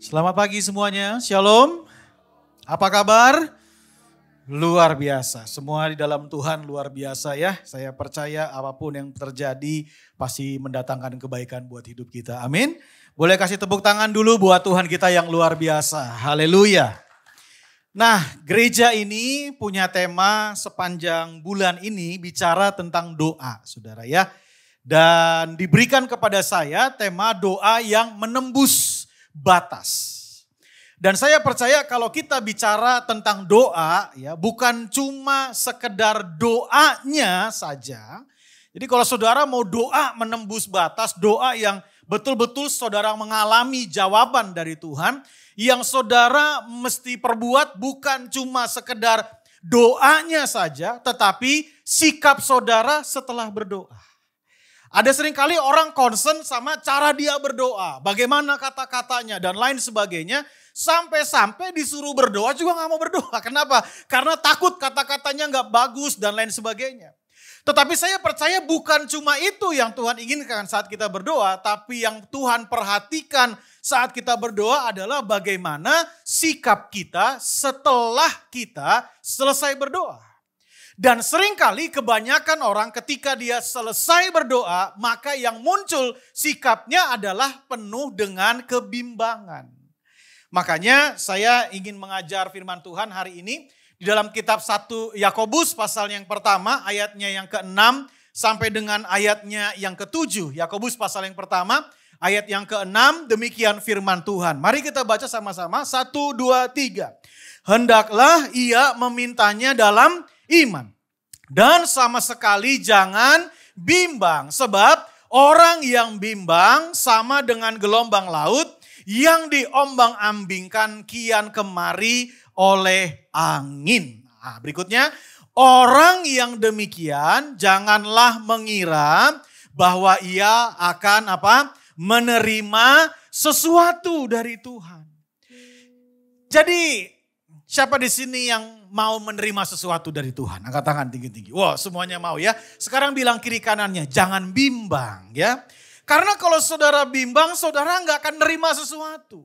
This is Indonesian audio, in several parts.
Selamat pagi semuanya, Shalom. Apa kabar? Luar biasa, semua di dalam Tuhan luar biasa ya. Saya percaya apapun yang terjadi pasti mendatangkan kebaikan buat hidup kita, amin. Boleh kasih tepuk tangan dulu buat Tuhan kita yang luar biasa, haleluya. Nah, gereja ini punya tema sepanjang bulan ini bicara tentang doa, saudara ya. Dan diberikan kepada saya tema doa yang menembus batas. Dan saya percaya kalau kita bicara tentang doa ya bukan cuma sekedar doanya saja. Jadi kalau saudara mau doa menembus batas, doa yang betul-betul saudara mengalami jawaban dari Tuhan. Yang saudara mesti perbuat bukan cuma sekedar doanya saja, tetapi sikap saudara setelah berdoa. Ada seringkali orang concern sama cara dia berdoa, bagaimana kata-katanya dan lain sebagainya. Sampai-sampai disuruh berdoa juga gak mau berdoa. Kenapa? Karena takut kata-katanya gak bagus dan lain sebagainya. Tetapi saya percaya bukan cuma itu yang Tuhan inginkan saat kita berdoa. Tapi yang Tuhan perhatikan saat kita berdoa adalah bagaimana sikap kita setelah kita selesai berdoa. Dan seringkali kebanyakan orang ketika dia selesai berdoa, maka yang muncul sikapnya adalah penuh dengan kebimbangan. Makanya saya ingin mengajar firman Tuhan hari ini di dalam kitab 1 Yakobus pasal yang pertama ayatnya yang ke-6 sampai dengan ayatnya yang ke-7. Yakobus pasal yang pertama ayat yang ke-6 demikian firman Tuhan. Mari kita baca sama-sama 1, 2, 3. Hendaklah ia memintanya dalam iman dan sama sekali jangan bimbang sebab orang yang bimbang sama dengan gelombang laut yang diombang-ambingkan kian kemari oleh angin. Nah, berikutnya, orang yang demikian janganlah mengira bahwa ia akan menerima sesuatu dari Tuhan. Jadi, siapa di sini yang mau menerima sesuatu dari Tuhan? Angkat tangan tinggi-tinggi. Wah, semuanya mau ya. Sekarang bilang kiri kanannya, jangan bimbang ya. Karena kalau saudara bimbang, saudara nggak akan nerima sesuatu.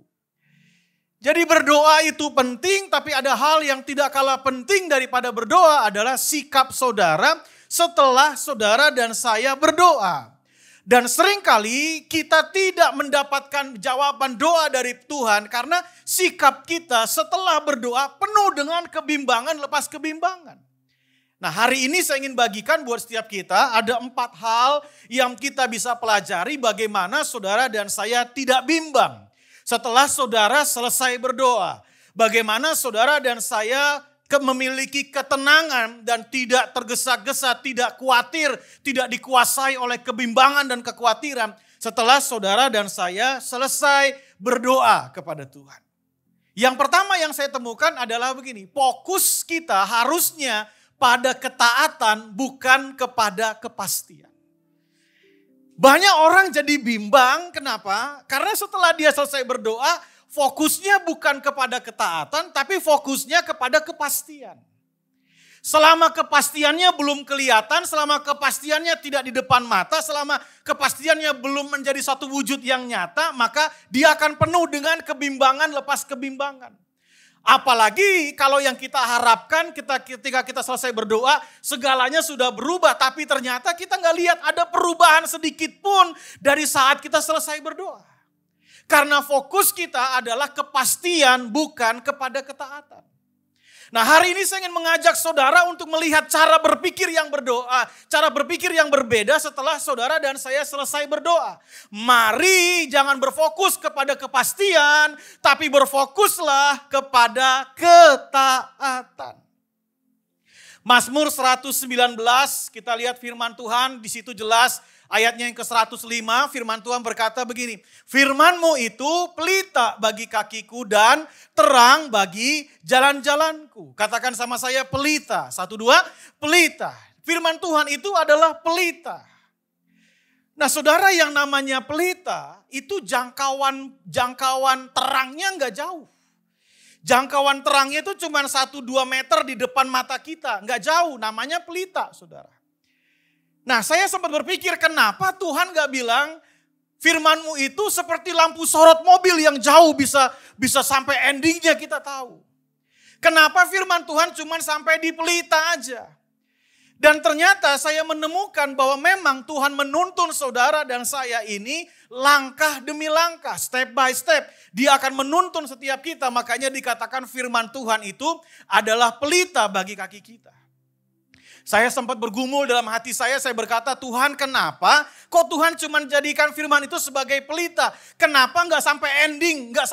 Jadi berdoa itu penting, tapi ada hal yang tidak kalah penting daripada berdoa adalah sikap saudara setelah saudara dan saya berdoa. Dan seringkali kita tidak mendapatkan jawaban doa dari Tuhan karena sikap kita setelah berdoa penuh dengan kebimbangan lepas kebimbangan. Nah, hari ini saya ingin bagikan buat setiap kita ada 4 hal yang kita bisa pelajari bagaimana saudara dan saya tidak bimbang setelah saudara selesai berdoa. Bagaimana saudara dan saya memiliki ketenangan dan tidak tergesa-gesa, tidak khawatir, tidak dikuasai oleh kebimbangan dan kekhawatiran setelah saudara dan saya selesai berdoa kepada Tuhan. Yang pertama yang saya temukan adalah begini, fokus kita harusnya pada ketaatan bukan kepada kepastian. Banyak orang jadi bimbang, kenapa? Karena setelah dia selesai berdoa, fokusnya bukan kepada ketaatan, tapi fokusnya kepada kepastian. Selama kepastiannya belum kelihatan, selama kepastiannya tidak di depan mata, selama kepastiannya belum menjadi satu wujud yang nyata, maka dia akan penuh dengan kebimbangan lepas kebimbangan. Apalagi kalau yang kita harapkan ketika kita selesai berdoa segalanya sudah berubah. Tapi ternyata kita nggak lihat ada perubahan sedikit pun dari saat kita selesai berdoa. Karena fokus kita adalah kepastian bukan kepada ketaatan. Nah, hari ini saya ingin mengajak saudara untuk melihat cara berpikir yang berdoa. Cara berpikir yang berbeda setelah saudara dan saya selesai berdoa. Mari jangan berfokus kepada kepastian, tapi berfokuslah kepada ketaatan. Mazmur 119, kita lihat firman Tuhan, di situ jelas ayatnya yang ke-105, firman Tuhan berkata begini, firman-Mu itu pelita bagi kakiku dan terang bagi jalan-jalanku. Katakan sama saya pelita, 1, 2, pelita. Firman Tuhan itu adalah pelita. Nah saudara, yang namanya pelita itu jangkauan terangnya nggak jauh. Jangkauan terangnya itu cuma 1-2 meter di depan mata kita. Nggak jauh, namanya pelita saudara. Nah saya sempat berpikir kenapa Tuhan gak bilang Firman-Mu itu seperti lampu sorot mobil yang jauh bisa sampai endingnya kita tahu. Kenapa firman Tuhan cuma sampai di pelita aja? Dan ternyata saya menemukan bahwa memang Tuhan menuntun saudara dan saya ini langkah demi langkah, step by step. Dia akan menuntun setiap kita, makanya dikatakan firman Tuhan itu adalah pelita bagi kaki kita. Saya sempat bergumul dalam hati saya berkata, Tuhan kenapa kok Tuhan cuma jadikan firman itu sebagai pelita? Kenapa nggak sampai ending, nggak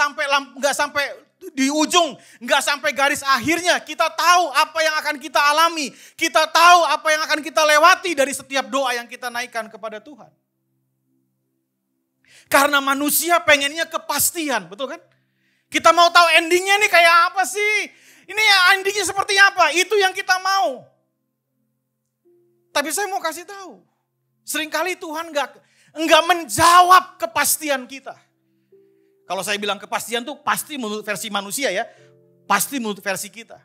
sampai di ujung, nggak sampai garis akhirnya? Kita tahu apa yang akan kita alami, kita tahu apa yang akan kita lewati dari setiap doa yang kita naikkan kepada Tuhan. Karena manusia pengennya kepastian, betul kan? Kita mau tahu endingnya nih kayak apa sih? Ini ya endingnya seperti apa? Itu yang kita mau. Tapi saya mau kasih tahu, seringkali Tuhan enggak menjawab kepastian kita. Kalau saya bilang kepastian tuh pasti menurut versi manusia ya, pasti menurut versi kita.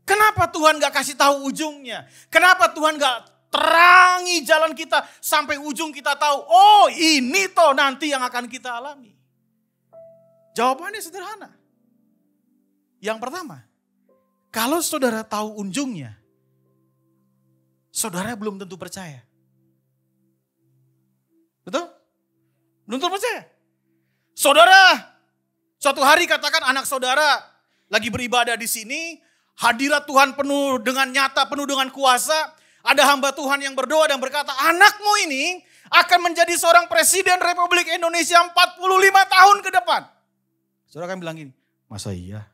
Kenapa Tuhan enggak kasih tahu ujungnya? Kenapa Tuhan enggak terangi jalan kita sampai ujung kita tahu, oh ini toh nanti yang akan kita alami? Jawabannya sederhana. Yang pertama, kalau saudara tahu ujungnya, saudara belum tentu percaya. Betul? Belum tentu percaya. Saudara, suatu hari katakan anak saudara lagi beribadah di sini, hadirat Tuhan penuh dengan nyata, penuh dengan kuasa. Ada hamba Tuhan yang berdoa dan berkata, anakmu ini akan menjadi seorang presiden Republik Indonesia 45 tahun ke depan. Saudara akan bilang gini, masa iya?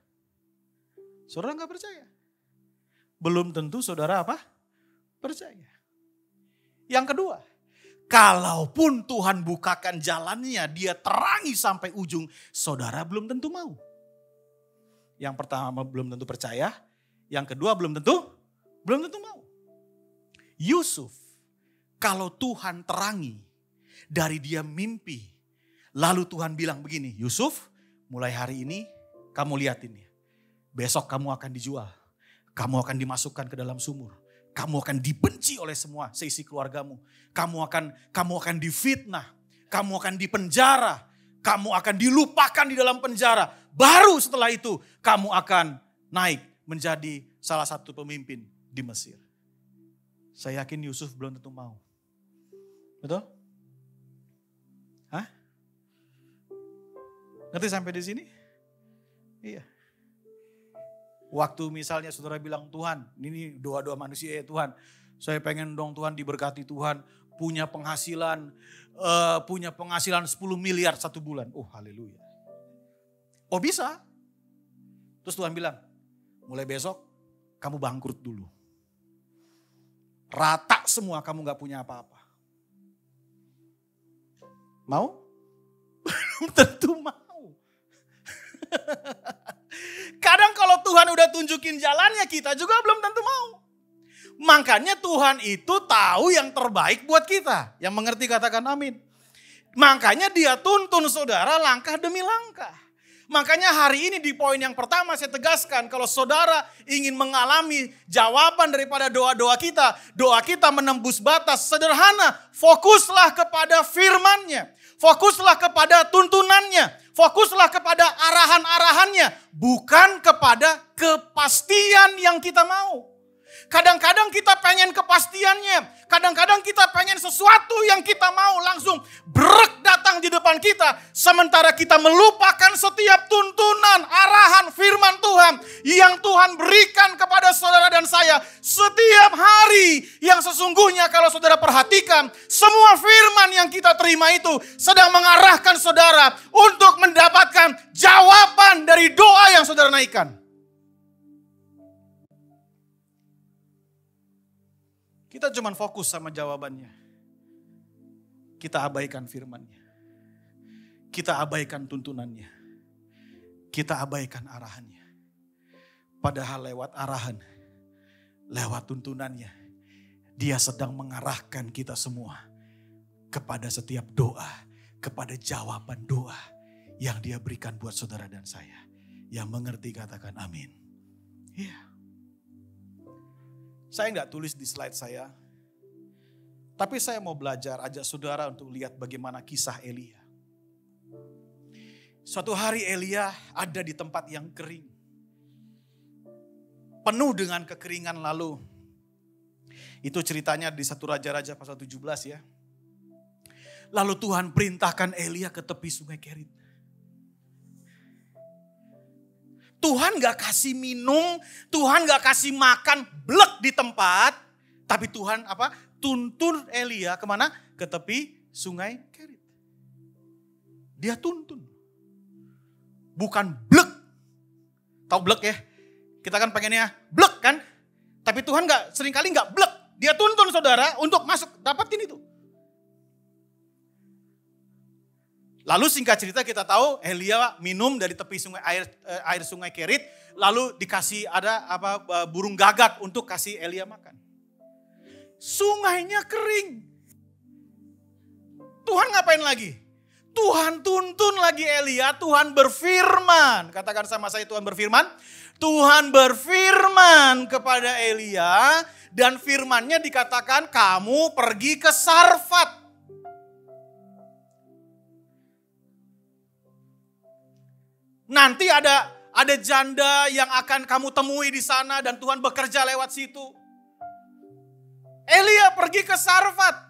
Saudara gak percaya. Belum tentu saudara apa? Percaya. Yang kedua, kalaupun Tuhan bukakan jalannya, dia terangi sampai ujung, saudara belum tentu mau. Yang pertama belum tentu percaya, yang kedua belum tentu mau. Yusuf, kalau Tuhan terangi, dari dia mimpi, lalu Tuhan bilang begini, Yusuf, mulai hari ini kamu lihat ini, besok kamu akan dijual, kamu akan dimasukkan ke dalam sumur. Kamu akan dibenci oleh semua seisi keluargamu. Kamu akan difitnah. Kamu akan dipenjara. Kamu akan dilupakan di dalam penjara. Baru setelah itu kamu akan naik menjadi salah satu pemimpin di Mesir. Saya yakin Yusuf belum tentu mau. Betul? Hah? Ngerti sampai di sini? Iya. Waktu misalnya saudara bilang, Tuhan, ini doa-doa manusia ya Tuhan. Saya pengen dong Tuhan diberkati Tuhan. Punya penghasilan 10 miliar satu bulan. Oh haleluya. Oh bisa. Terus Tuhan bilang, mulai besok kamu bangkrut dulu. Rata semua kamu gak punya apa-apa. Mau? Belum tentu mau. Kadang kalau Tuhan udah tunjukin jalannya, kita juga belum tentu mau. Makanya Tuhan itu tahu yang terbaik buat kita. Yang mengerti katakan amin. Makanya dia tuntun saudara langkah demi langkah. Makanya hari ini di poin yang pertama saya tegaskan, kalau saudara ingin mengalami jawaban daripada doa-doa kita menembus batas, sederhana, fokuslah kepada firman-Nya. Fokuslah kepada tuntunannya, fokuslah kepada arahan-arahannya, bukan kepada kepastian yang kita mau. Kadang-kadang kita pengen kepastiannya, kadang-kadang kita pengen sesuatu yang kita mau langsung brek datang di depan kita. Sementara kita melupakan setiap tuntunan, arahan firman Tuhan yang Tuhan berikan kepada saudara dan saya setiap hari. Yang sesungguhnya kalau saudara perhatikan, semua firman yang kita terima itu sedang mengarahkan saudara untuk mendapatkan jawaban dari doa yang saudara naikkan. Kita cuma fokus sama jawabannya. Kita abaikan firman-Nya. Kita abaikan tuntunannya. Kita abaikan arahannya. Padahal lewat arahan, lewat tuntunannya, dia sedang mengarahkan kita semua kepada setiap doa, kepada jawaban doa yang dia berikan buat saudara dan saya. Yang mengerti katakan amin. Iya. Saya nggak tulis di slide saya, Tapi saya mau belajar, ajak saudara untuk lihat bagaimana kisah Elia. Suatu hari Elia ada di tempat yang kering. Penuh dengan kekeringan lalu. Itu ceritanya di 1 Raja-Raja pasal 17 ya. Lalu Tuhan perintahkan Elia ke tepi sungai Kerit. Tuhan gak kasih minum, Tuhan gak kasih makan, blek di tempat. Tapi Tuhan tuntun Elia kemana? Ke tepi sungai Kerit. Dia tuntun. Bukan blek. Tahu blek ya? Kita kan pengennya blek kan? Tapi Tuhan seringkali gak blek. Dia tuntun saudara untuk masuk, dapatin itu. Lalu singkat cerita kita tahu Elia minum dari tepi sungai air sungai Kerit. Lalu dikasih burung gagak untuk kasih Elia makan. Sungainya kering. Tuhan ngapain lagi? Tuhan tuntun lagi Elia, Tuhan berfirman. Katakan sama saya, Tuhan berfirman. Tuhan berfirman kepada Elia dan firmannya dikatakan kamu pergi ke Sarfat. Nanti ada janda yang akan kamu temui di sana dan Tuhan bekerja lewat situ. Elia pergi ke Sarfat.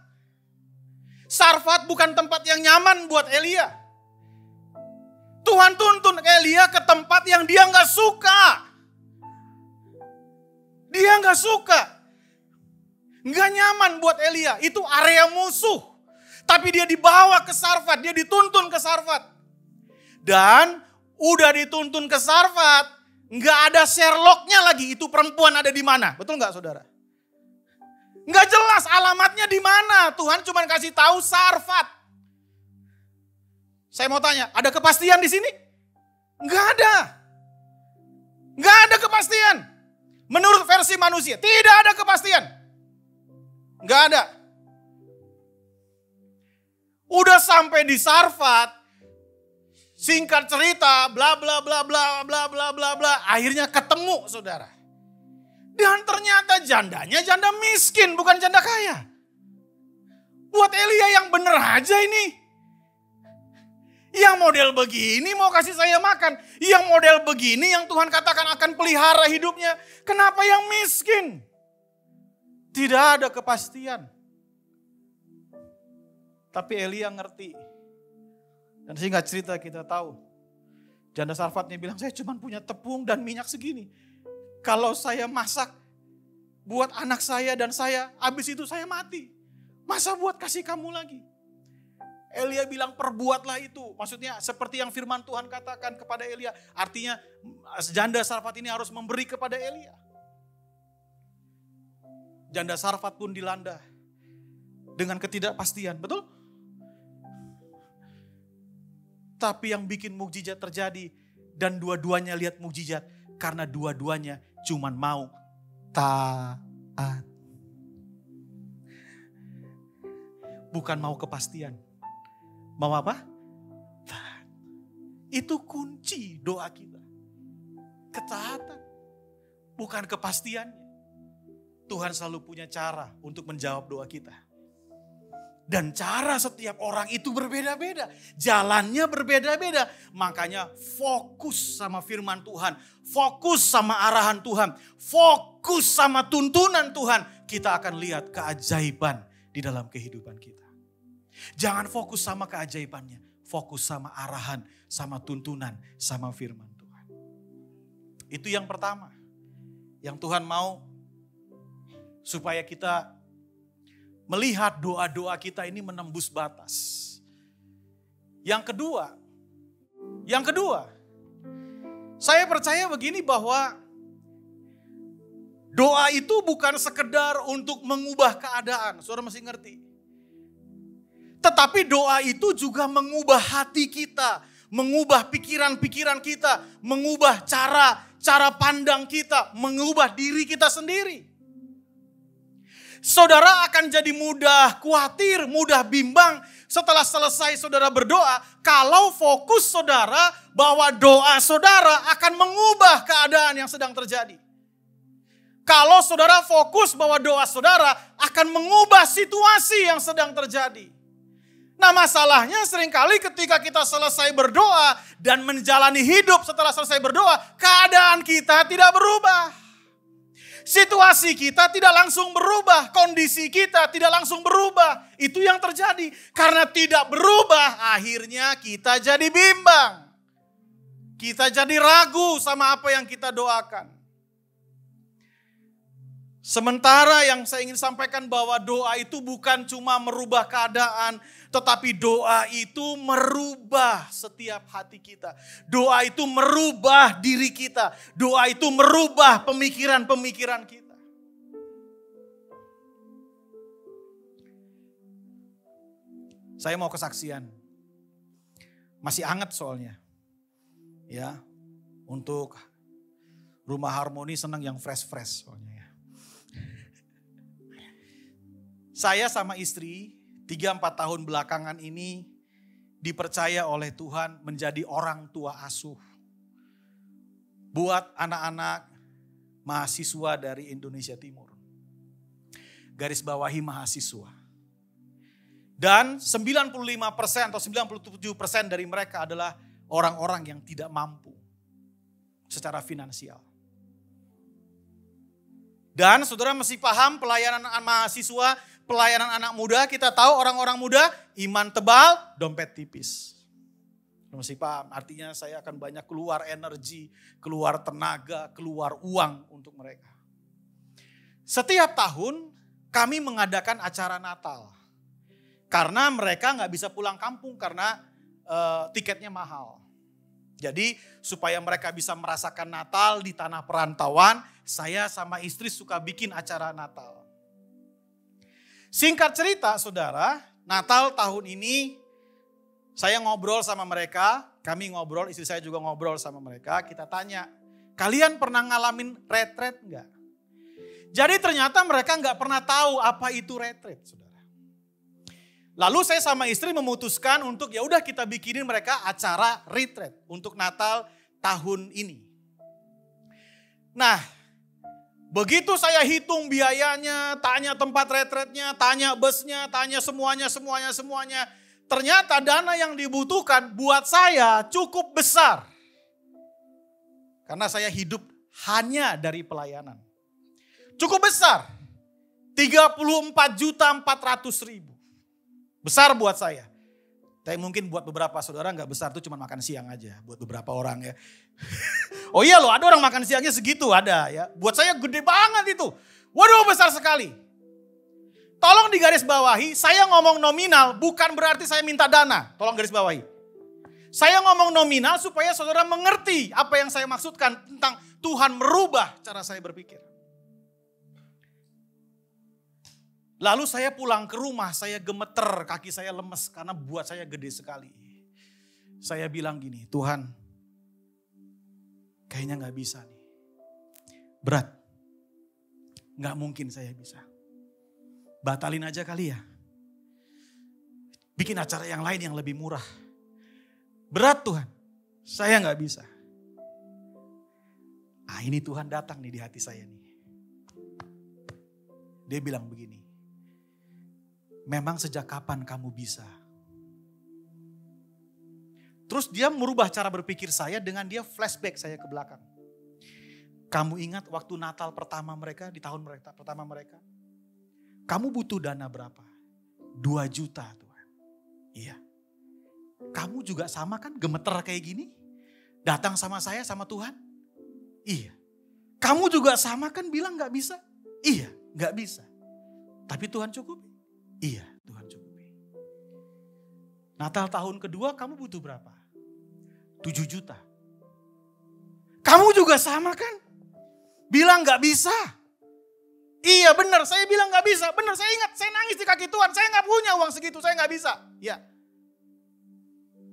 Sarfat bukan tempat yang nyaman buat Elia. Tuhan tuntun Elia ke tempat yang dia gak suka. Dia gak suka. Gak nyaman buat Elia. Itu area musuh. Tapi dia dibawa ke Sarfat. Dia dituntun ke Sarfat. Dan udah dituntun ke Sarfat. Gak ada Sherlocknya lagi. Itu perempuan ada di mana. Betul gak saudara? Nggak jelas alamatnya di mana. Tuhan cuma kasih tahu Sarfat. Saya mau tanya, ada kepastian di sini? Nggak ada. Nggak ada kepastian. Menurut versi manusia, tidak ada kepastian. Nggak ada. Udah sampai di Sarfat, singkat cerita, bla bla bla bla bla bla bla bla, akhirnya ketemu saudara. Dan ternyata jandanya janda miskin, bukan janda kaya. Buat Elia yang bener aja ini. Yang model begini mau kasih saya makan. Yang model begini yang Tuhan katakan akan pelihara hidupnya. Kenapa yang miskin? Tidak ada kepastian. Tapi Elia ngerti. Dan singkat cerita kita tahu. Janda Sarfatnya bilang, saya cuma punya tepung dan minyak segini. Kalau saya masak buat anak saya dan saya, habis itu saya mati. Masa buat kasih kamu lagi? Elia bilang perbuatlah itu. Maksudnya seperti yang firman Tuhan katakan kepada Elia. Artinya janda Sarfat ini harus memberi kepada Elia. Janda Sarfat pun dilanda dengan ketidakpastian. Betul? Tapi yang bikin mukjizat terjadi dan dua-duanya lihat mukjizat. Karena dua-duanya cuman mau taat. Bukan mau kepastian. Mau apa? Taat. Itu kunci doa kita. Ketaatan. Bukan kepastiannya. Tuhan selalu punya cara untuk menjawab doa kita. Dan cara setiap orang itu berbeda-beda. Jalannya berbeda-beda. Makanya fokus sama firman Tuhan. Fokus sama arahan Tuhan. Fokus sama tuntunan Tuhan. Kita akan lihat keajaiban di dalam kehidupan kita. Jangan fokus sama keajaibannya. Fokus sama arahan, sama tuntunan, sama firman Tuhan. Itu yang pertama. Yang Tuhan mau supaya kita melihat doa-doa kita ini menembus batas. Yang kedua, saya percaya begini bahwa doa itu bukan sekedar untuk mengubah keadaan, saudara mesti ngerti. Tetapi doa itu juga mengubah hati kita, mengubah pikiran-pikiran kita, mengubah cara pandang kita, mengubah diri kita sendiri. Saudara akan jadi mudah khawatir, mudah bimbang setelah selesai saudara berdoa. Kalau fokus saudara bahwa doa saudara akan mengubah keadaan yang sedang terjadi. Kalau saudara fokus bahwa doa saudara akan mengubah situasi yang sedang terjadi. Nah masalahnya seringkali ketika kita selesai berdoa dan menjalani hidup setelah selesai berdoa, keadaan kita tidak berubah. Situasi kita tidak langsung berubah, kondisi kita tidak langsung berubah. Itu yang terjadi. Karena tidak berubah, akhirnya kita jadi bimbang. Kita jadi ragu sama apa yang kita doakan. Sementara yang saya ingin sampaikan bahwa doa itu bukan cuma merubah keadaan, tetapi doa itu merubah setiap hati kita. Doa itu merubah diri kita. Doa itu merubah pemikiran-pemikiran kita. Saya mau kesaksian. Masih hangat soalnya. Ya, untuk Rumah Harmoni senang yang fresh-fresh soalnya ya. Saya sama istri 3-4 tahun belakangan ini dipercaya oleh Tuhan menjadi orang tua asuh. Buat anak-anak mahasiswa dari Indonesia Timur. Garis bawahi mahasiswa. Dan 95% atau 97% dari mereka adalah orang-orang yang tidak mampu secara finansial. Dan saudara mesti paham pelayanan mahasiswa, pelayanan anak muda, kita tahu orang-orang muda iman tebal, dompet tipis. Mesti paham, artinya saya akan banyak keluar energi, keluar tenaga, keluar uang untuk mereka. Setiap tahun kami mengadakan acara Natal. Karena mereka gak bisa pulang kampung karena tiketnya mahal. Jadi supaya mereka bisa merasakan Natal di tanah perantauan, saya sama istri suka bikin acara Natal. Singkat cerita saudara, Natal tahun ini saya ngobrol sama mereka, kami ngobrol, istri saya juga ngobrol sama mereka, kita tanya, kalian pernah ngalamin retret enggak? Jadi ternyata mereka enggak pernah tahu apa itu retret, saudara. Lalu saya sama istri memutuskan untuk ya udah kita bikinin mereka acara retreat untuk Natal tahun ini. Nah, begitu saya hitung biayanya, tanya tempat retreatnya, tanya busnya, tanya semuanya. Ternyata dana yang dibutuhkan buat saya cukup besar. Karena saya hidup hanya dari pelayanan. Cukup besar. 34.400.000. Besar buat saya. Tapi mungkin buat beberapa saudara gak besar, itu cuma makan siang aja. Buat beberapa orang ya. Oh iya loh, ada orang makan siangnya segitu, ada ya. Buat saya gede banget itu. Waduh, besar sekali. Tolong digaris bawahi, saya ngomong nominal bukan berarti saya minta dana. Tolong garis bawahi. Saya ngomong nominal supaya saudara mengerti apa yang saya maksudkan tentang Tuhan merubah cara saya berpikir. Lalu saya pulang ke rumah, saya gemeter, kaki saya lemes karena buat saya gede sekali. Saya bilang gini, Tuhan kayaknya gak bisa nih. Berat, gak mungkin saya bisa. Batalin aja kali ya. Bikin acara yang lain yang lebih murah. Berat Tuhan, saya gak bisa. Ah ini Tuhan datang nih di hati saya nih. Dia bilang begini. Memang sejak kapan kamu bisa? Terus dia merubah cara berpikir saya dengan dia flashback saya ke belakang. Kamu ingat waktu Natal pertama mereka, di tahun mereka, pertama mereka? Kamu butuh dana berapa? 2 juta Tuhan. Iya. Kamu juga sama kan gemeter kayak gini? Datang sama saya, sama Tuhan? Iya. Kamu juga sama kan bilang gak bisa? Iya, gak bisa. Tapi Tuhan cukup. Iya, Tuhan cukupi. Natal tahun kedua kamu butuh berapa? 7 juta. Kamu juga sama kan? Bilang gak bisa. Iya benar, saya bilang gak bisa. Benar, saya ingat, saya nangis di kaki Tuhan. Saya gak punya uang segitu, saya gak bisa. Ya.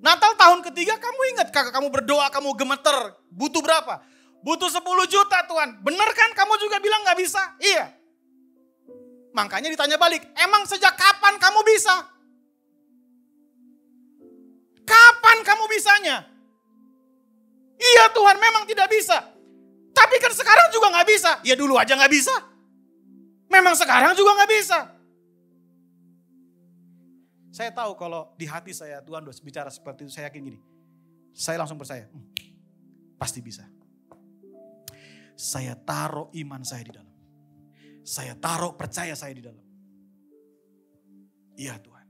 Natal tahun ketiga kamu ingat, kakak kamu berdoa, kamu gemeter. Butuh berapa? Butuh 10 juta Tuhan. Benar kan kamu juga bilang gak bisa? Iya. Makanya ditanya balik, emang sejak kapan kamu bisa? Kapan kamu bisanya? Iya Tuhan memang tidak bisa. Tapi kan sekarang juga gak bisa. Ya dulu aja gak bisa. Memang sekarang juga gak bisa. Saya tahu kalau di hati saya Tuhan udah bicara seperti itu, saya yakin gini. Saya langsung percaya, pasti bisa. Saya taruh iman saya di dalam. Saya taruh percaya saya di dalam. Iya Tuhan.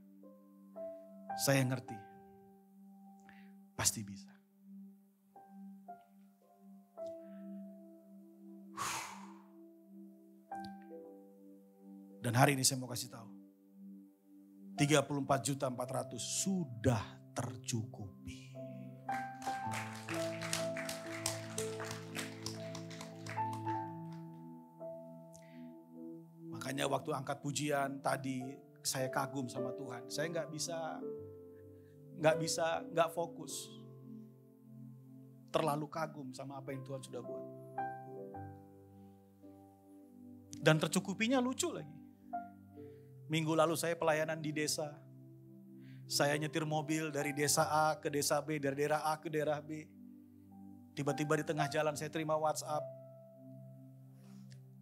Saya ngerti. Pasti bisa. Dan hari ini saya mau kasih tahu. 34.400.000 sudah tercukupi. Makanya waktu angkat pujian tadi saya kagum sama Tuhan. Saya nggak fokus. Terlalu kagum sama apa yang Tuhan sudah buat. Dan tercukupinya lucu lagi. Minggu lalu saya pelayanan di desa. Saya nyetir mobil dari desa A ke desa B, dari daerah A ke daerah B. Tiba-tiba di tengah jalan saya terima WhatsApp.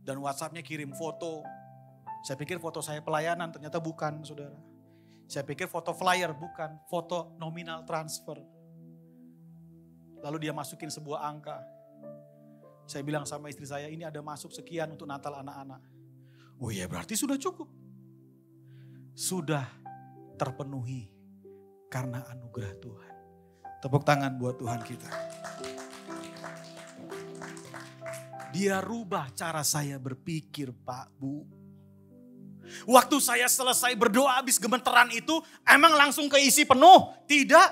Dan WhatsAppnya kirim foto. Saya pikir foto saya pelayanan, ternyata bukan saudara. Saya pikir foto flyer, bukan. Foto nominal transfer. Lalu dia masukin sebuah angka. Saya bilang sama istri saya, ini ada masuk sekian untuk Natal anak-anak. Oh iya berarti sudah cukup. Sudah terpenuhi karena anugerah Tuhan. Tepuk tangan buat Tuhan kita. Dia rubah cara saya berpikir Pak, Bu. Waktu saya selesai berdoa habis gemeteran itu, emang langsung keisi penuh? Tidak.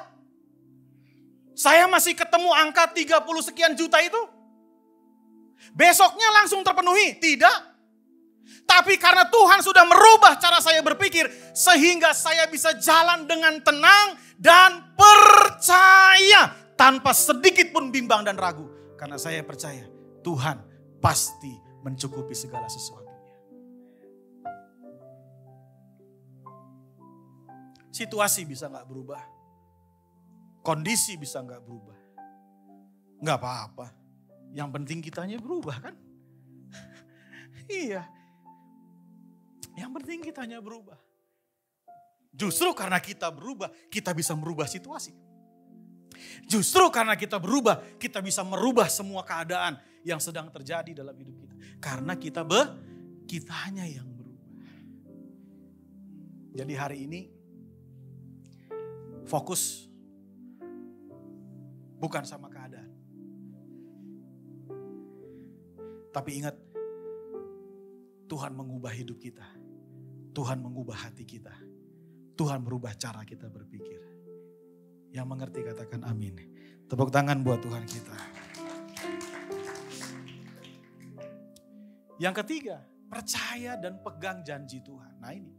Saya masih ketemu angka 30 sekian juta itu. Besoknya langsung terpenuhi? Tidak. Tapi karena Tuhan sudah merubah cara saya berpikir, sehingga saya bisa jalan dengan tenang dan percaya. Tanpa sedikit pun bimbang dan ragu. Karena saya percaya Tuhan pasti mencukupi segala sesuatunya. Situasi bisa gak berubah. Kondisi bisa gak berubah. Gak apa-apa. Yang penting kitanya berubah kan? Iya. Yang penting kitanya berubah. Justru karena kita berubah, kita bisa merubah situasi. Justru karena kita berubah, kita bisa merubah semua keadaan yang sedang terjadi dalam hidup kita. Karena kitanya yang berubah. Jadi hari ini fokus bukan sama keadaan. Tapi ingat, Tuhan mengubah hidup kita. Tuhan mengubah hati kita. Tuhan merubah cara kita berpikir. Yang mengerti katakan amin. Tepuk tangan buat Tuhan kita. Yang ketiga, percaya dan pegang janji Tuhan. Nah ini,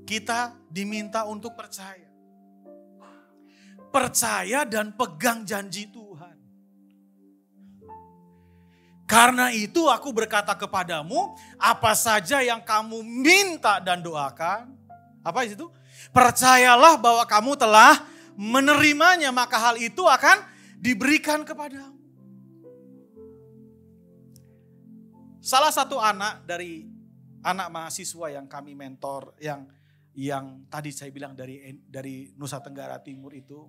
kita diminta untuk percaya. Percaya dan pegang janji Tuhan. Karena itu aku berkata kepadamu, apa saja yang kamu minta dan doakan. Apa itu? Percayalah bahwa kamu telah menerimanya, maka hal itu akan diberikan kepadamu. Salah satu anak dari anak mahasiswa yang kami mentor, yang tadi saya bilang dari Nusa Tenggara Timur itu.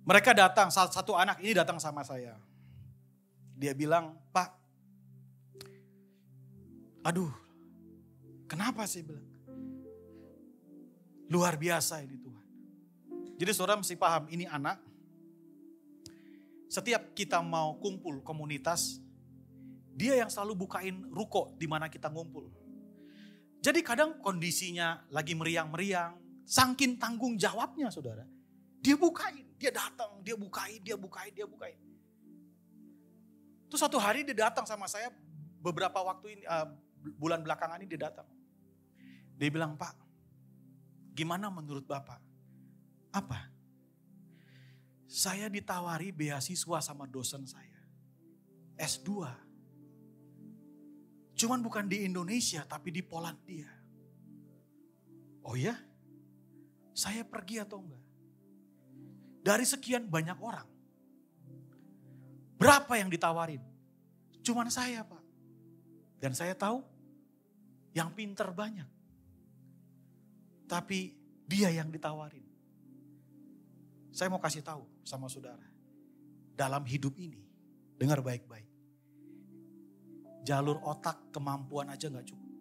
Mereka datang, salah satu anak ini datang sama saya. Dia bilang, Pak, aduh, kenapa sih bilang? Luar biasa ini Tuhan. Jadi saudara mesti paham, ini anak. Setiap kita mau kumpul komunitas, dia yang selalu bukain ruko di mana kita ngumpul. Jadi kadang kondisinya lagi meriang-meriang, saking tanggung jawabnya saudara. Dia bukain, dia datang, dia bukain. Terus satu hari dia datang sama saya, beberapa waktu ini, bulan belakangan ini dia datang. Dia bilang, Pak, gimana menurut Bapak? Apa? Saya ditawari beasiswa sama dosen saya. S2. Cuman bukan di Indonesia, tapi di Polandia. Oh ya? Saya pergi atau enggak? Dari sekian banyak orang. Berapa yang ditawarin? Cuman saya, Pak. Dan saya tahu yang pinter banyak. Tapi dia yang ditawarin. Saya mau kasih tahu sama saudara. Dalam hidup ini, dengar baik-baik. Jalur otak kemampuan aja gak cukup.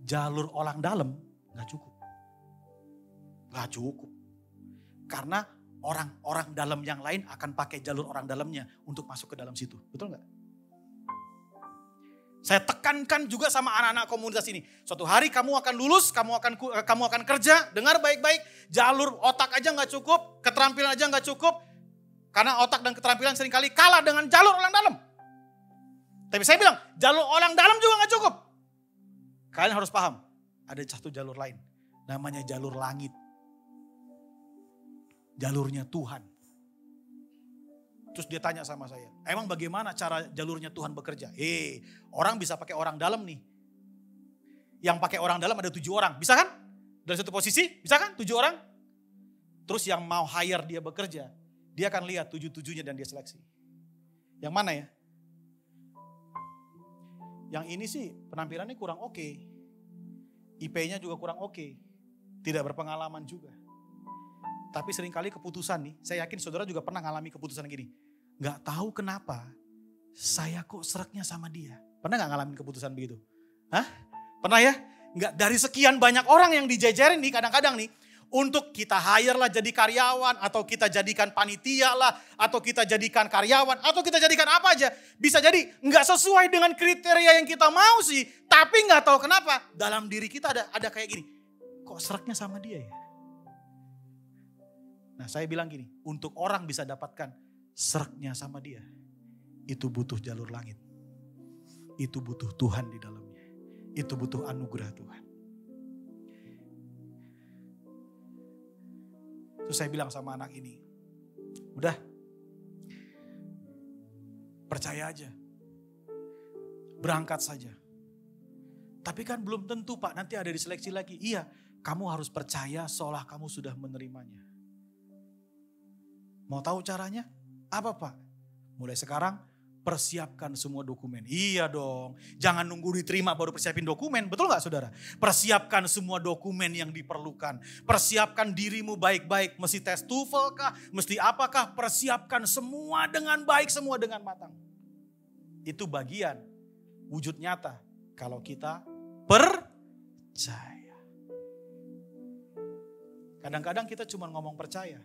Jalur orang dalam gak cukup. Gak cukup. Karena orang-orang dalam yang lain akan pakai jalur orang dalamnya untuk masuk ke dalam situ. Betul gak? Saya tekankan juga sama anak-anak komunitas ini. Suatu hari kamu akan lulus, kamu akan kerja. Dengar baik-baik, jalur otak aja gak cukup, keterampilan aja gak cukup. Karena otak dan keterampilan seringkali kalah dengan jalur orang dalam. Tapi saya bilang, jalur orang dalam juga gak cukup. Kalian harus paham, ada satu jalur lain. Namanya jalur langit. Jalurnya Tuhan. Terus dia tanya sama saya, emang bagaimana cara jalurnya Tuhan bekerja? Orang bisa pakai orang dalam nih. Yang pakai orang dalam ada 7 orang, bisa kan? Dari satu posisi, bisa kan 7 orang? Terus yang mau hire dia bekerja, dia akan lihat 7-7-nya dan dia seleksi. Yang mana ya? Yang ini sih penampilannya kurang oke. IP-nya juga kurang oke. Tidak berpengalaman juga. Tapi seringkali keputusan nih, saya yakin saudara juga pernah ngalami keputusan gini. Gak tahu kenapa saya kok seraknya sama dia. Pernah gak ngalamin keputusan begitu? Hah? Pernah ya? Nggak, dari sekian banyak orang yang dijajarin nih kadang-kadang nih. Untuk kita hire lah jadi karyawan, atau kita jadikan panitia lah, atau kita jadikan karyawan, atau kita jadikan apa aja. Bisa jadi nggak sesuai dengan kriteria yang kita mau sih. Tapi nggak tahu kenapa dalam diri kita ada kayak gini. Kok seraknya sama dia ya? Nah saya bilang gini, untuk orang bisa dapatkan seraknya sama dia, itu butuh jalur langit. Itu butuh Tuhan di dalamnya. Itu butuh anugerah Tuhan. Terus saya bilang sama anak ini, udah percaya aja, berangkat saja. Tapi kan belum tentu Pak, nanti ada diseleksi lagi. Iya, kamu harus percaya seolah kamu sudah menerimanya. Mau tahu caranya? Apa Pak? Mulai sekarang persiapkan semua dokumen. Iya dong, jangan nunggu diterima baru persiapin dokumen. Betul gak saudara? Persiapkan semua dokumen yang diperlukan. Persiapkan dirimu baik-baik. Mesti tes TOEFL kah? Mesti apakah? Persiapkan semua dengan baik, semua dengan matang. Itu bagian wujud nyata kalau kita percaya. Kadang-kadang kita cuma ngomong percaya,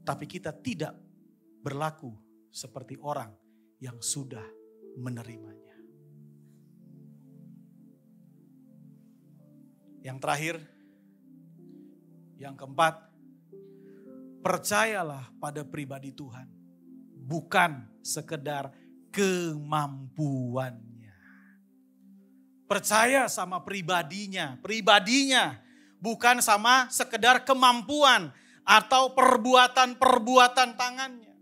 tapi kita tidak berlaku seperti orang yang sudah menerimanya. Yang terakhir, yang keempat, percayalah pada pribadi Tuhan, bukan sekedar kemampuannya. Percaya sama pribadinya, bukan sama sekedar kemampuan atau perbuatan-perbuatan tangannya.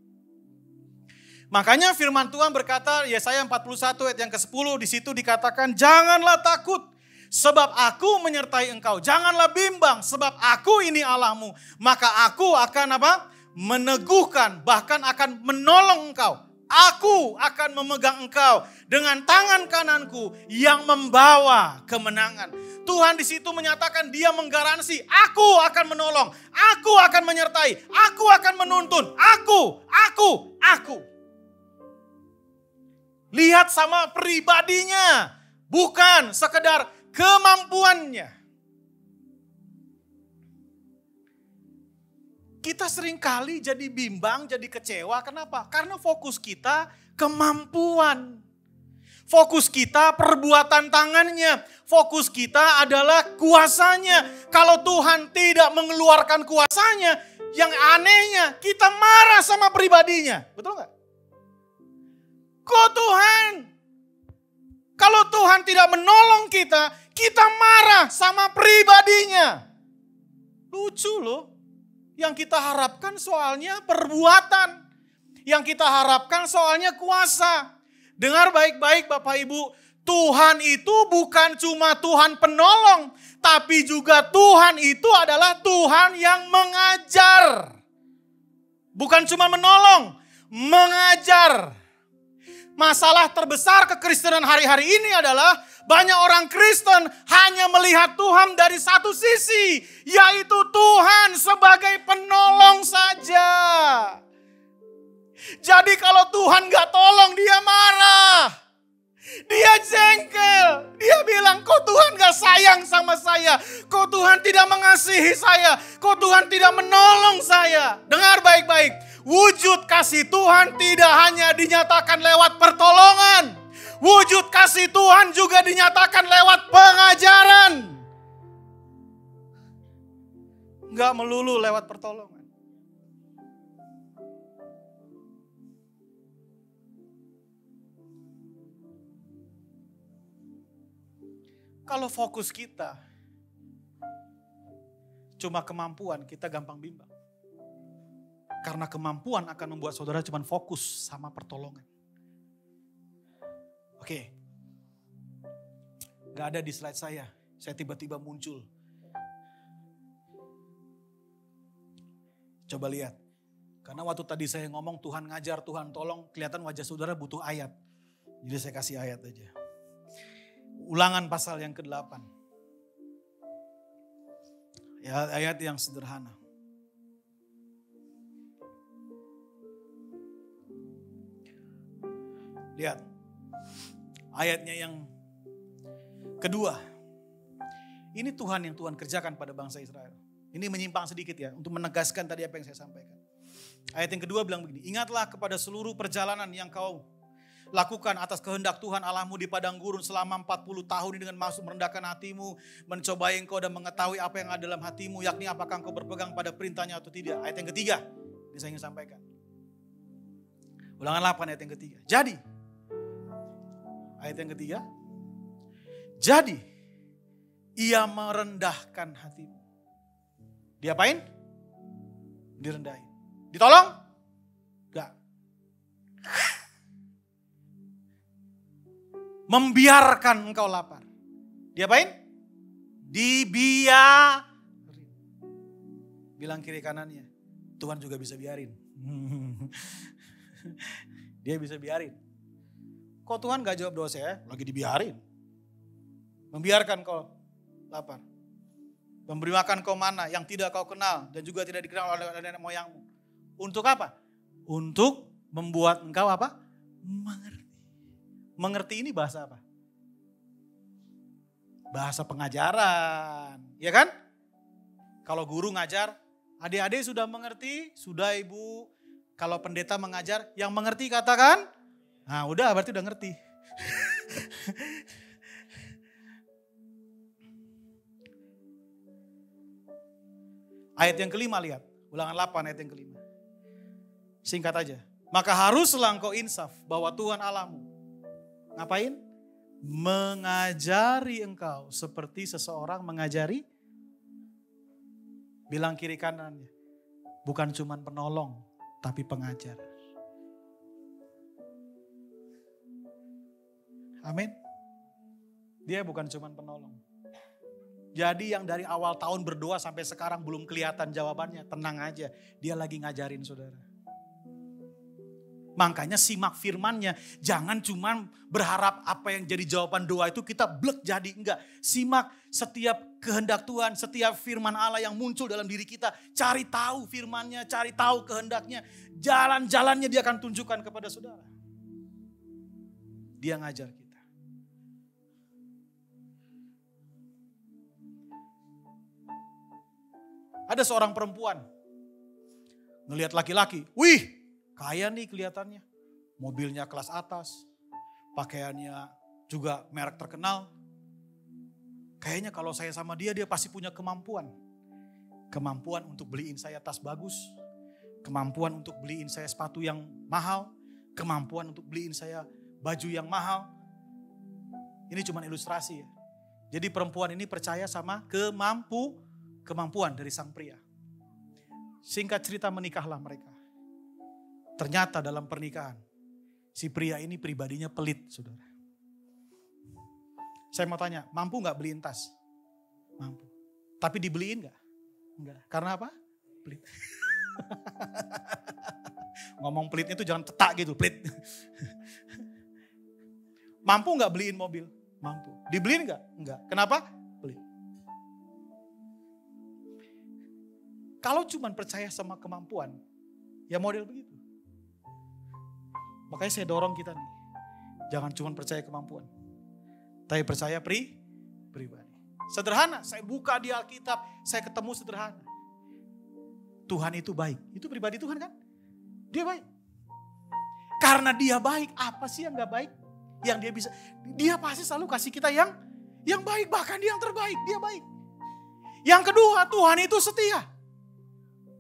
Makanya firman Tuhan berkata, Yesaya 41 ayat yang ke-10, di situ dikatakan, janganlah takut sebab aku menyertai engkau. Janganlah bimbang sebab aku ini Allahmu. Maka aku akan apa? Meneguhkan, bahkan akan menolong engkau. Aku akan memegang engkau dengan tangan kananku yang membawa kemenangan. Tuhan di situ menyatakan dia menggaransi, aku akan menolong, aku akan menyertai, aku akan menuntun, aku. Lihat sama pribadinya, bukan sekedar kemampuannya. Kita seringkali jadi bimbang, jadi kecewa. Kenapa? Karena fokus kita kemampuan. Fokus kita perbuatan tangannya. Fokus kita adalah kuasanya. Kalau Tuhan tidak mengeluarkan kuasanya, yang anehnya kita marah sama pribadinya. Betul gak? Kok Tuhan? Kalau Tuhan tidak menolong kita, kita marah sama pribadinya. Lucu loh. Yang kita harapkan soalnya perbuatan. Yang kita harapkan soalnya kuasa. Dengar baik-baik Bapak Ibu. Tuhan itu bukan cuma Tuhan penolong. Tapi juga Tuhan itu adalah Tuhan yang mengajar. Bukan cuma menolong. mengajar. Masalah terbesar kekristenan hari-hari ini adalah banyak orang Kristen hanya melihat Tuhan dari satu sisi, yaitu Tuhan sebagai penolong saja. Jadi kalau Tuhan gak tolong, dia marah. Dia jengkel. Dia bilang, kok Tuhan gak sayang sama saya? Kok Tuhan tidak mengasihi saya? Kok Tuhan tidak menolong saya? Dengar baik-baik. Wujud kasih Tuhan tidak hanya dinyatakan lewat pertolongan. Wujud kasih Tuhan juga dinyatakan lewat pengajaran. Gak melulu lewat pertolongan. Kalau fokus kita cuma kemampuan, kita gampang bimbang. Karena kemampuan akan membuat saudara cuma fokus sama pertolongan. Oke. Gak ada di slide saya. Saya tiba-tiba muncul. Coba lihat. Karena waktu tadi saya ngomong Tuhan ngajar, Tuhan tolong. Kelihatan wajah saudara butuh ayat. Jadi saya kasih ayat aja. Ulangan pasal yang ke-8. Ya, ayat yang sederhana. Lihat. Ayatnya yang kedua. Ini Tuhan yang Tuhan kerjakan pada bangsa Israel. Ini menyimpang sedikit ya, untuk menegaskan tadi apa yang saya sampaikan. Ayat yang kedua bilang begini. Ingatlah kepada seluruh perjalanan yang kau lakukan atas kehendak Tuhan Allahmu di padang gurun selama 40 tahun ini dengan maksud merendahkan hatimu, mencobai engkau dan mengetahui apa yang ada dalam hatimu, yakni apakah engkau berpegang pada perintahnya atau tidak. Ayat yang ketiga, ini saya ingin sampaikan. Ulangan 8 ayat yang ketiga. Jadi, ayat yang ketiga, jadi ia merendahkan hatimu. Diapain? Direndahin. Ditolong? Enggak. Membiarkan engkau lapar. Diapain? Dibiarin. Bilang kiri kanannya, Tuhan juga bisa biarin. Dia bisa biarin. Kok Tuhan gak jawab doa saya? Lagi dibiarin. Membiarkan kau lapar. Memberi makan kau mana yang tidak kau kenal dan juga tidak dikenal oleh nenek moyangmu. Untuk apa? Untuk membuat engkau apa? Mengerti. Mengerti ini bahasa apa? Bahasa pengajaran, ya kan? Kalau guru ngajar, adik-adik sudah mengerti, sudah ibu. Kalau pendeta mengajar, yang mengerti katakan, nah udah berarti udah ngerti. Ayat yang kelima lihat, ulangan 8 ayat yang kelima. Singkat aja, maka haruslah engkau insaf bahwa Tuhan Allahmu ngapain? Mengajari engkau seperti seseorang mengajari. Bilang kiri kanannya. Bukan cuman penolong, tapi pengajar. Amin. Dia bukan cuman penolong. Jadi yang dari awal tahun berdoa sampai sekarang belum kelihatan jawabannya. Tenang aja, dia lagi ngajarin saudara. Makanya simak firmannya, jangan cuma berharap apa yang jadi jawaban doa itu kita blek jadi, enggak. Simak setiap kehendak Tuhan, setiap firman Allah yang muncul dalam diri kita. Cari tahu firmannya, cari tahu kehendaknya. Jalan-jalannya dia akan tunjukkan kepada saudara. Dia ngajar kita. Ada seorang perempuan, ngelihat laki-laki, wih, kaya nih kelihatannya, mobilnya kelas atas, pakaiannya juga merek terkenal. Kayaknya kalau saya sama dia pasti punya kemampuan. Kemampuan untuk beliin saya tas bagus, kemampuan untuk beliin saya sepatu yang mahal, kemampuan untuk beliin saya baju yang mahal. Ini cuma ilustrasi ya. Jadi perempuan ini percaya sama kemampuan dari sang pria. Singkat cerita menikahlah mereka. Ternyata dalam pernikahan, si pria ini pribadinya pelit, saudara. Saya mau tanya, mampu gak beliin tas? Mampu. Tapi dibeliin gak? Enggak. Karena apa? Pelit. Ngomong pelitnya itu jangan tetak gitu, pelit. Mampu nggak beliin mobil? Mampu. Dibeliin nggak? Enggak. Kenapa? Pelit. Kalau cuma percaya sama kemampuan, ya model begitu. Makanya saya dorong kita nih, jangan cuma percaya kemampuan, tapi percaya pribadi. Sederhana, saya buka di Alkitab, saya ketemu sederhana. Tuhan itu baik, itu pribadi Tuhan kan? Dia baik. Karena dia baik, apa sih yang gak baik? Yang dia bisa, dia pasti selalu kasih kita yang baik, bahkan yang terbaik, dia baik. Yang kedua, Tuhan itu setia.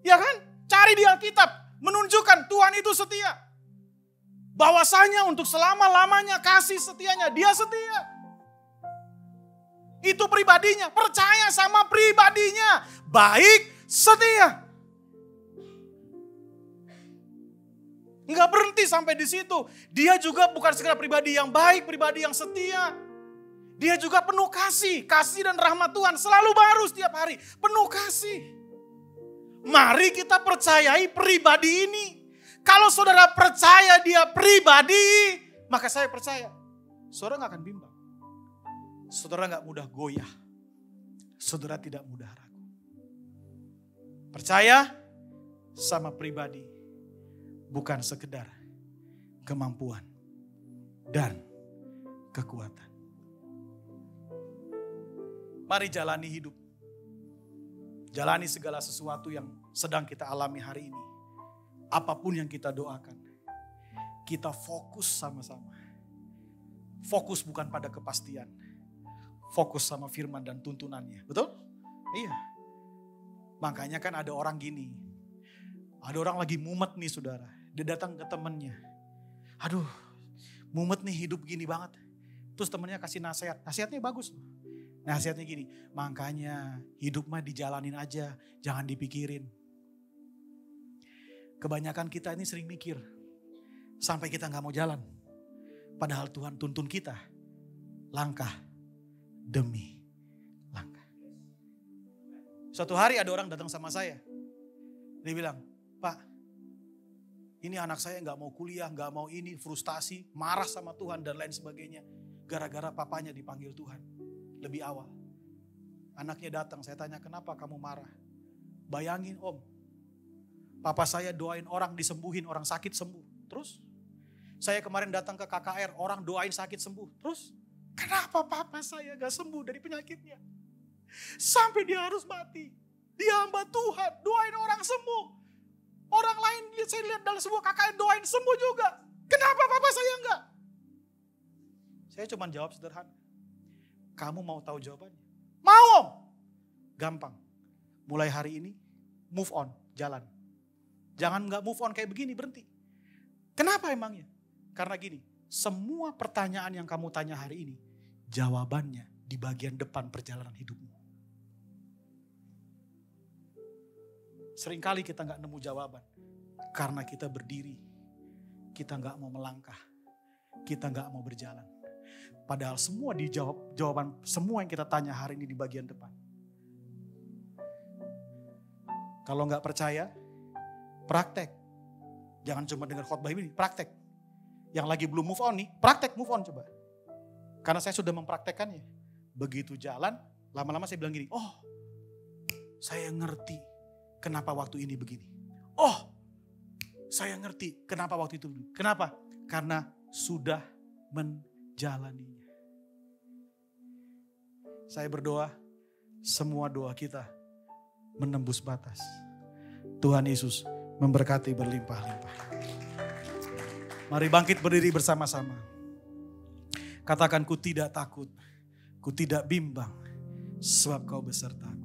Ya kan? Cari di Alkitab, menunjukkan Tuhan itu setia. Bahwasanya untuk selama-lamanya kasih setianya, dia setia. Itu pribadinya, percaya sama pribadinya. Baik, setia. Enggak berhenti sampai di situ. Dia juga bukan sekedar pribadi yang baik, pribadi yang setia. Dia juga penuh kasih. Kasih dan rahmat Tuhan selalu baru setiap hari. Penuh kasih. Mari kita percayai pribadi ini. Kalau saudara percaya dia pribadi, maka saya percaya saudara gak akan bimbang. Saudara gak mudah goyah. Saudara tidak mudah ragu. Percaya sama pribadi. Bukan sekedar kemampuan dan kekuatan. Mari jalani hidup. Jalani segala sesuatu yang sedang kita alami hari ini. Apapun yang kita doakan. Kita fokus sama-sama. Fokus bukan pada kepastian. Fokus sama firman dan tuntunannya. Betul? Iya. Makanya kan ada orang gini. Ada orang lagi mumet nih saudara. Dia datang ke temannya. Aduh, mumet nih hidup gini banget. Terus temannya kasih nasihat. Nasihatnya bagus loh. Nasihatnya gini, makanya hidup mah dijalanin aja. Jangan dipikirin. Kebanyakan kita ini sering mikir. Sampai kita gak mau jalan. Padahal Tuhan tuntun kita. Langkah demi langkah. Suatu hari ada orang datang sama saya. Dia bilang, Pak, ini anak saya gak mau kuliah, gak mau ini, frustasi, marah sama Tuhan dan lain sebagainya. Gara-gara papanya dipanggil Tuhan lebih awal. Anaknya datang, saya tanya kenapa kamu marah? Bayangin om, papa saya doain orang disembuhin, orang sakit sembuh. Terus, saya kemarin datang ke KKR, orang doain sakit sembuh. Terus, kenapa papa saya gak sembuh dari penyakitnya? Sampai dia harus mati. Dia hamba Tuhan, doain orang sembuh. Orang lain saya lihat dalam sebuah KKN doain sembuh juga. Kenapa papa saya enggak? Saya cuma jawab sederhana. Kamu mau tahu jawabannya? Mau om. Gampang. Mulai hari ini move on, jalan. Jangan enggak move on kayak begini, berhenti. Kenapa emangnya? Karena gini, semua pertanyaan yang kamu tanya hari ini, jawabannya di bagian depan perjalanan hidupmu. Seringkali kita gak nemu jawaban. Karena kita berdiri. Kita gak mau melangkah. Kita gak mau berjalan. Padahal semua dijawab, jawaban semua yang kita tanya hari ini di bagian depan. Kalau gak percaya, praktek. Jangan cuma dengar khotbah ini, praktek. Yang lagi belum move on nih, praktek move on coba. Karena saya sudah mempraktekkannya. Begitu jalan, lama-lama saya bilang gini, oh saya ngerti. Kenapa waktu ini begini? Oh, saya ngerti kenapa waktu itu begini. Kenapa? Karena sudah menjalaninya. Saya berdoa, semua doa kita menembus batas. Tuhan Yesus memberkati berlimpah-limpah. Mari bangkit berdiri bersama-sama. Katakan, ku tidak takut, ku tidak bimbang, sebab kau besertaku.